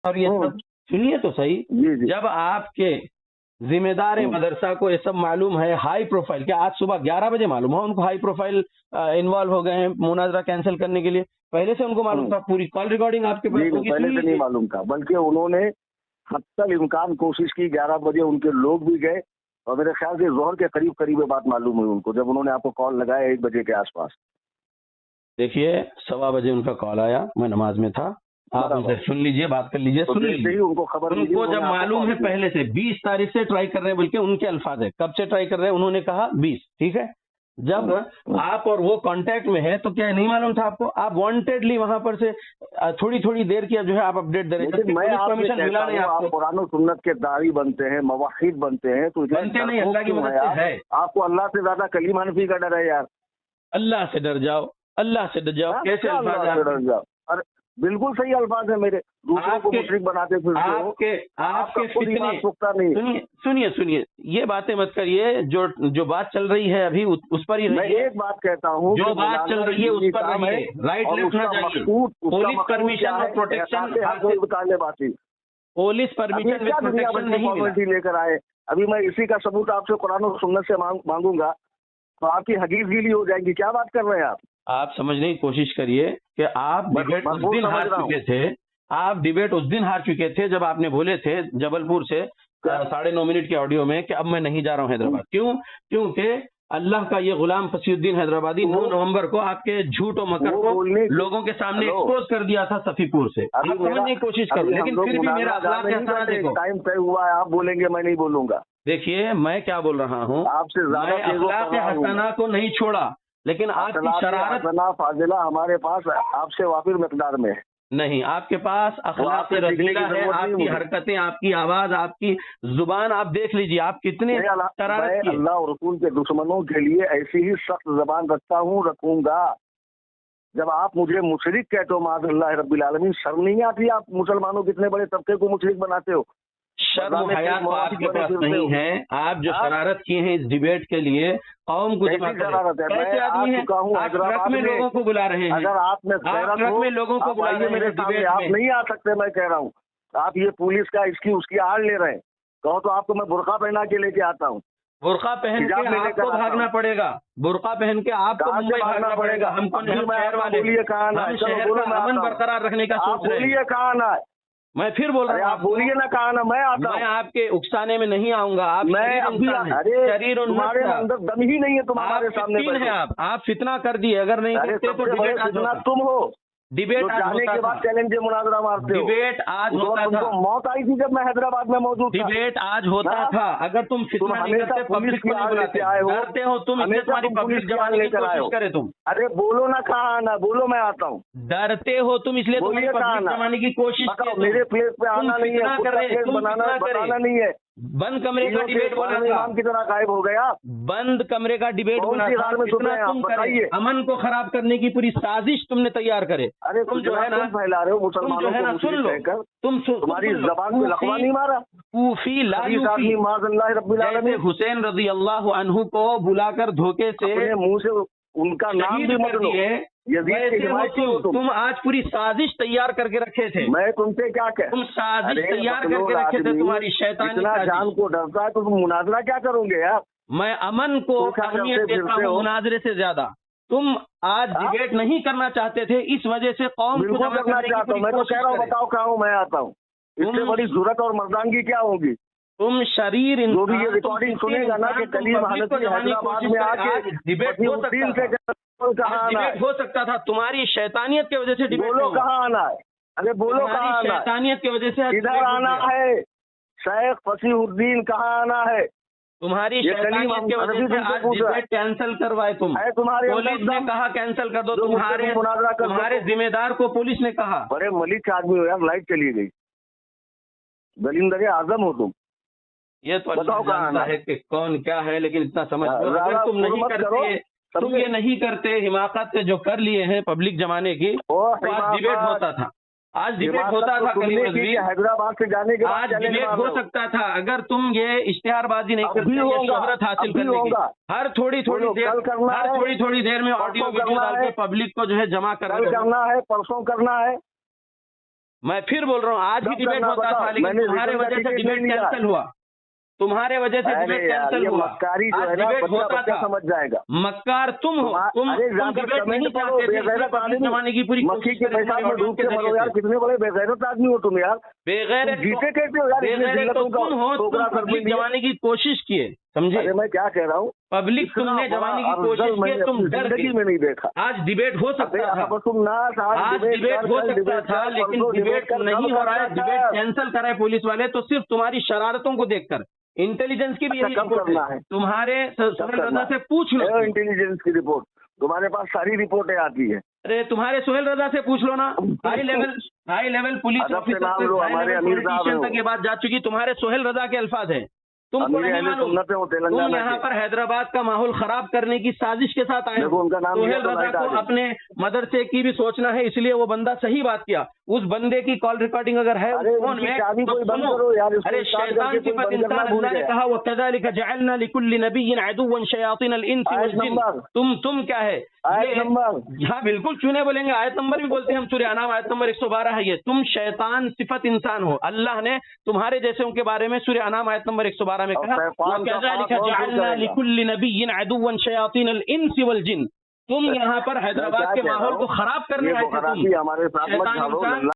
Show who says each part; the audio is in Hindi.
Speaker 1: और ये सब सुनिए तो सही। जब आपके जिम्मेदार मदरसा को ये सब मालूम है, हाई प्रोफाइल, क्या आज सुबह 11 बजे मालूम है उनको हाई प्रोफाइल इन्वॉल्व हो गए हैं मुनाजरा कैंसिल करने के लिए? पहले से उनको मालूम था? पूरी कॉल रिकॉर्डिंग आपके पास होगी?
Speaker 2: पहले से नहीं मालूम था, बल्कि उन्होंने हत्तल इम्कान कोशिश की। 11 बजे उनके लोग भी गए और मेरे ख्याल से जोहर के करीब करीब ये बात मालूम हुई उनको, जब उन्होंने आपको कॉल लगाया 1 बजे के आसपास।
Speaker 1: देखिए 1:15 बजे उनका कॉल आया, मैं नमाज में था। आप उनसे सुन लीजिए, बात कर लीजिए,
Speaker 2: तो
Speaker 1: सुन लीजिए।
Speaker 2: उनको खबर,
Speaker 1: उनको जब मालूम है पहले से 20 तारीख से ट्राई कर रहे हैं, बल्कि उनके अल्फाज है, कब से ट्राई कर रहे हैं उन्होंने कहा 20, ठीक है। जब आप और वो कांटेक्ट में है तो क्या नहीं मालूम था आपको? आप वांटेडली वहां पर से थोड़ी थोड़ी देर की जो है आप अपडेट दे रहे हैं।
Speaker 2: मैं परमिशन मिला नहीं आपको। कुरान और सुन्नत के दाई बनते हैं, मवाहिद बनते हैं, तो
Speaker 1: बनते नहीं, अल्लाह की मदद से है।
Speaker 2: आपको अल्लाह से ज्यादा कलीम हनफी का डर है यार।
Speaker 1: अल्लाह से डर जाओ, अल्लाह से डर जाओ। कैसे अल्फाज है?
Speaker 2: डर जाओ। अरे बिल्कुल सही अल्फाज है मेरे। दूसरों को मुशरिक बनाते फिर
Speaker 1: आपके
Speaker 2: फितने।
Speaker 1: सुनिए, ये बातें मत करिए। जो बात चल रही है अभी उस पर ही
Speaker 2: मैं एक बात कहता हूँ,
Speaker 1: जो बात चल रही है उस पर रहिए, राइट लेफ्ट ना जाइए। पुलिस परमिशन और protection, police permission with protection नहीं मिला।
Speaker 2: लेकर आए। अभी मैं इसी का सबूत आपसे कुरान और सुन्नत से मांगूंगा तो आपकी हदीस गीली हो जाएगी। क्या बात कर रहे हैं आप?
Speaker 1: आप समझने की कोशिश करिए कि आप डिबेट उस दिन हार चुके थे। आप डिबेट उस दिन हार चुके थे जब आपने बोले थे जबलपुर से 9.5 मिनट के ऑडियो में कि अब मैं नहीं जा रहा हूं हैदराबाद। क्यों? क्योंकि अल्लाह का ये गुलाम फसीउद्दीन हैदराबादी 9 नवंबर को आपके झूठ और मकर को लोगों के सामने एक्सपोज कर दिया था सफीपुर से। आप समझने की कोशिश करो, लेकिन फिर भी मेरा अखलाक हसना देखो।
Speaker 2: टाइम तय हुआ है, आप बोलेंगे, मैं नहीं बोलूंगा।
Speaker 1: देखिए मैं क्या बोल रहा हूँ,
Speaker 2: आपसे
Speaker 1: मैं अखलाक हसना को नहीं छोड़ा, लेकिन आपकी शरारत
Speaker 2: फाजिला हमारे पास आपसे वाफिर मिकदार में है।
Speaker 1: नहीं, आपके पास अखलाक रज़ीला है। आपकी हरकतें, आपकी आवाज, आपकी जुबान आप देख लीजिए, आप कितने शरारत किए।
Speaker 2: अल्लाह और रसूल के दुश्मनों के लिए ऐसी ही सख्त जबान रखता हूँ, रखूंगा। जब आप मुझे मुशरिक कहते हो, माज़अल्लाह रब्बिल आलमीन, शर्म नहीं आती? आप मुसलमानों कितने बड़े तबके को मुशरिक बनाते हो।
Speaker 1: शर्म हया तो आपके पास नहीं है। आप जो शरारत किए हैं इस डिबेट के लिए, कौम को जमा करें। कैसे आदमी है? आप ट्रक में लोगों को बुला रहे हैं,
Speaker 2: अगर आप
Speaker 1: ट्रक में लोगों को बुला रहे हैं
Speaker 2: मेरे सामने, आप नहीं आ सकते। मैं कह रहा हूँ आप ये पुलिस का इसकी उसकी आड़ ले रहे हैं। कहो तो आपको मैं बुर्का पहना के लेके आता हूँ।
Speaker 1: बुर्का पहन के आपको भागना पड़ेगा, बुर्का पहन के आपको मुंबई भागना पड़ेगा। हमको शहर वाले, हम शहर का अमन बरकरार रखने का सोच रहे हैं।
Speaker 2: कहाँ ना
Speaker 1: मैं फिर बोल रहा हूँ,
Speaker 2: आप बोलिए ना, कहा ना, मैं आता हूँ।
Speaker 1: मैं आपके उकसाने में नहीं आऊंगा। आप
Speaker 2: शरीर तुम्हारे अंदर दम ही नहीं है, तुम्हारे सामने
Speaker 1: है। आप फितना कर दिए। अगर नहीं करते तो डिबेट आज
Speaker 2: तुम हो।
Speaker 1: डिबेट
Speaker 2: जाने के बाद चैलेंज मुनाजरा मारते हो।
Speaker 1: डिबेट आज होता था।
Speaker 2: मौत आई थी जब मैं हैदराबाद में मौजूद था।
Speaker 1: डिबेट आज होता था। अगर तुम फितना नहीं करते, पब्लिक को नहीं बुलाते, डरते हो तुम, तुम्हारी पब्लिक जमाने की कोशिश करे तुम।
Speaker 2: अरे बोलो ना, कहाँ आना, बोलो मैं आता हूँ।
Speaker 1: डरते हो तुम, इसलिए तुम्हारी पब्लिक जमाने की कोशिश।
Speaker 2: मेरे प्लेस पे आना नहीं है, बनाना नहीं है।
Speaker 1: बंद कमरे का डिबेट बोला था,
Speaker 2: की तरह गायब हो गया।
Speaker 1: बंद कमरे का डिबेट बोला था। तुम करे, अमन को खराब करने की पूरी साजिश तुमने तैयार करे।
Speaker 2: अरे
Speaker 1: तुम जो है ना
Speaker 2: फैला रहे हो मुसलमानों को,
Speaker 1: सुन लो,
Speaker 2: तुम्हारी जबान पे लकवा नहीं मारा।
Speaker 1: कूफी लायूफी हुसैन रज़ी अल्लाह अन्हु को बुलाकर धोखे से
Speaker 2: मुंह से उनका नाम भी मत लो।
Speaker 1: तुम आज पूरी साजिश तैयार करके रखे थे।
Speaker 2: मैं तुमसे क्या कह,
Speaker 1: तुम साजिश तैयार करके रखे थे। तुम्हारी शैतानी
Speaker 2: जान को डरता है तो तुम मुनाजरा क्या करोगे यार?
Speaker 1: मैं अमन को अहमियत देता हूँ मुनाजरे से ज्यादा। तुम आज डिबेट नहीं करना चाहते थे, इस वजह से कौम को
Speaker 2: करना चाहता हूँ। मैं तो कह रहा हूँ, बताओ कहाँ हूँ, मैं आता हूँ। इससे बड़ी जुर्रत और मर्दानगी क्या होगी?
Speaker 1: तुम शरीर
Speaker 2: जो भी ये रिकॉर्डिंग सुनेगा ना कि कलीम हनफी हैदराबाद में आके
Speaker 1: डिबेट हो सकता था। तुम्हारी शैतानियत की वजह से डिबेट।
Speaker 2: बोलो कहाँ आना है? अरे बोलो कहाँ आना है?
Speaker 1: शैतानियत की वजह से
Speaker 2: इधर आना है। शेख फसीहुद्दीन कहाँ आना है?
Speaker 1: तुम्हारी शैतानियत की वजह से आज डिबेट कैंसिल करवाए तुम। पुलिस ने कहा कैंसिल कर दो। तुम्हारे जिम्मेदार को पुलिस ने कहा।
Speaker 2: बड़े मलिक आदमी हो यार, लाइट चली गई। दलिंदर आजम हो तुम।
Speaker 1: ये तो अल्लाह जानता है कि कौन क्या है, लेकिन इतना समझ लो, अगर तुम नहीं करते, तुम ये नहीं करते, हिमाकत से जो कर लिए हैं पब्लिक जमाने की, तो आज डिबेट होता था। आज डिबेट होता था
Speaker 2: हैदराबाद से जाने के बाद।
Speaker 1: आज डिबेट हो सकता था अगर तुम ये इश्तिहारबाजी नहीं करते, शोहरत हासिल करने की। हर थोड़ी थोड़ी देर में ऑडियो वीडियो डाल के पब्लिक को जो है जमा करना
Speaker 2: है, परसों करना है।
Speaker 1: मैं फिर बोल रहा हूँ, आज ही
Speaker 2: कब
Speaker 1: डिबेट
Speaker 2: करना
Speaker 1: होता
Speaker 2: बताओ?
Speaker 1: था, लेकिन
Speaker 2: मैंने
Speaker 1: तुम्हारे
Speaker 2: रिटर्न
Speaker 1: वजह से
Speaker 2: सर्टिफिकेट
Speaker 1: डिबेट
Speaker 2: नहीं लिया।
Speaker 1: कैंसिल हुआ। तुम्हारे वजह से
Speaker 2: अरे
Speaker 1: डिबेट
Speaker 2: यार,
Speaker 1: कैंसिल
Speaker 2: ये
Speaker 1: हुआ।
Speaker 2: मक्कारी जो
Speaker 1: आज
Speaker 2: है ना,
Speaker 1: डिबेट
Speaker 2: बच्चा
Speaker 1: होता
Speaker 2: बच्चा
Speaker 1: था।
Speaker 2: समझ जाएगा।
Speaker 1: मक्कार तुम हो, तुम
Speaker 2: अरे
Speaker 1: तुम
Speaker 2: जाकर
Speaker 1: डिबेट नहीं
Speaker 2: कमेंट पढ़ो,
Speaker 1: चाहते थे,
Speaker 2: बेगैरत
Speaker 1: अपनी
Speaker 2: आदमी,
Speaker 1: जमाने की पूरी
Speaker 2: मक्खी
Speaker 1: कोशिश
Speaker 2: के
Speaker 1: करी
Speaker 2: पेशाब में
Speaker 1: ऑडियो
Speaker 2: डूब
Speaker 1: के
Speaker 2: के मरो
Speaker 1: जरिए
Speaker 2: यार,
Speaker 1: से।
Speaker 2: कितने बड़े बेगैरत आदमी हो तुम यार।
Speaker 1: बेगैरत
Speaker 2: तुम जीते कैसे हो यार, इतनी
Speaker 1: बेगैरत तो
Speaker 2: जिल्लतों का
Speaker 1: तुम हो, तुम
Speaker 2: ठोकरा सर
Speaker 1: पब्लिक
Speaker 2: में
Speaker 1: जमाने की कोशिश किए, समझे?
Speaker 2: अरे मैं क्या कह रहा हूँ,
Speaker 1: पब्लिक
Speaker 2: इतना
Speaker 1: तुमने
Speaker 2: बड़ा
Speaker 1: जमाने की
Speaker 2: अफजल
Speaker 1: कोशिश
Speaker 2: मैंने
Speaker 1: की, तुम
Speaker 2: अपनी
Speaker 1: डर
Speaker 2: जिंदगी
Speaker 1: गए।
Speaker 2: में नहीं देखा।
Speaker 1: आज डिबेट हो
Speaker 2: अबे
Speaker 1: सकता था,
Speaker 2: अब तुम ना
Speaker 1: आज डिबेट हो सकता था, लेकिन डिबेट नहीं हो रहा है, डिबेट कैंसिल कर रहे हैं पुलिस वाले, तो सिर्फ तुम्हारी शरारतों को देखकर। इंटेलिजेंस की भी
Speaker 2: अच्छा,
Speaker 1: यही
Speaker 2: कब
Speaker 1: रिपोर्ट
Speaker 2: करना
Speaker 1: है,
Speaker 2: है?
Speaker 1: तुम्हारे सोहेल
Speaker 2: करना
Speaker 1: रजा से पूछ लो।
Speaker 2: इंटेलिजेंस की रिपोर्ट तुम्हारे पास सारी रिपोर्टें आती है।
Speaker 1: अरे तुम्हारे सोहेल रजा से पूछ लो ना, हाई लेवल पुलिस
Speaker 2: अदब से
Speaker 1: ऑफिसर
Speaker 2: नाम
Speaker 1: से
Speaker 2: लो,
Speaker 1: हाई
Speaker 2: हमारे
Speaker 1: लेवल
Speaker 2: अमीर साहब
Speaker 1: पॉलिटिशियन
Speaker 2: हैं
Speaker 1: तक ये बात जा चुकी, तुम्हारे सोहेल रजा के अल्फाज है। तुमको
Speaker 2: अमीर
Speaker 1: नहीं
Speaker 2: अहले
Speaker 1: मालूम,
Speaker 2: सुन्नत है वो
Speaker 1: तुम
Speaker 2: तेलंगाना
Speaker 1: यहाँ
Speaker 2: के।
Speaker 1: पर हैदराबाद का माहौल खराब करने की साजिश के साथ आए
Speaker 2: देखो,
Speaker 1: हो।
Speaker 2: उनका नाम लिया
Speaker 1: सोहेल
Speaker 2: तो
Speaker 1: रजा
Speaker 2: लाइट आ
Speaker 1: को
Speaker 2: गई।
Speaker 1: अपने मदरसे की भी सोचना है, इसलिए वो बंदा सही बात किया। उस बंदे की कॉल रिकॉर्डिंग अगर है
Speaker 2: अरे
Speaker 1: फोन
Speaker 2: उनकी
Speaker 1: में
Speaker 2: चाबी
Speaker 1: तो
Speaker 2: कोई बंद
Speaker 1: सुनो।
Speaker 2: करो यार, इसको
Speaker 1: अरे
Speaker 2: स्टार्ट
Speaker 1: शैतान
Speaker 2: करके कोई
Speaker 1: सिफत
Speaker 2: बंद करना
Speaker 1: इंसान,
Speaker 2: भूल
Speaker 1: अल्लाह ने
Speaker 2: गया।
Speaker 1: कहा वकज़ालिक जअलना लिकुल्लि नबिय्यिन अदुव्वन शयातीन अल इंस वल
Speaker 2: आयत
Speaker 1: जिन।
Speaker 2: नंबर।
Speaker 1: तुम क्या है
Speaker 2: आयत
Speaker 1: ये?
Speaker 2: नंबर।
Speaker 1: हाँ बिल्कुल, क्यों नहीं बोलेंगे, आयत नंबर भी बोलते हैं हम, सूरह अनाम आयत नंबर 112 है ये। तुम शैतान सिफत इंसान हो, अल्लाह ने तुम्हारे जैसे उनके बारे में सूरह अनाम आयत नंबर 112 में कहा वकज़ालिक जअलना लिकुल्लि नबिय्यिन अदुव्वन शयातीन अल इंस वल जिन। तुम यहाँ पर हैदराबाद के माहौल को खराब करने आए थे, तुम
Speaker 2: हमारे साथ मत
Speaker 1: शैतान
Speaker 2: झाड़ो।
Speaker 1: इंसान।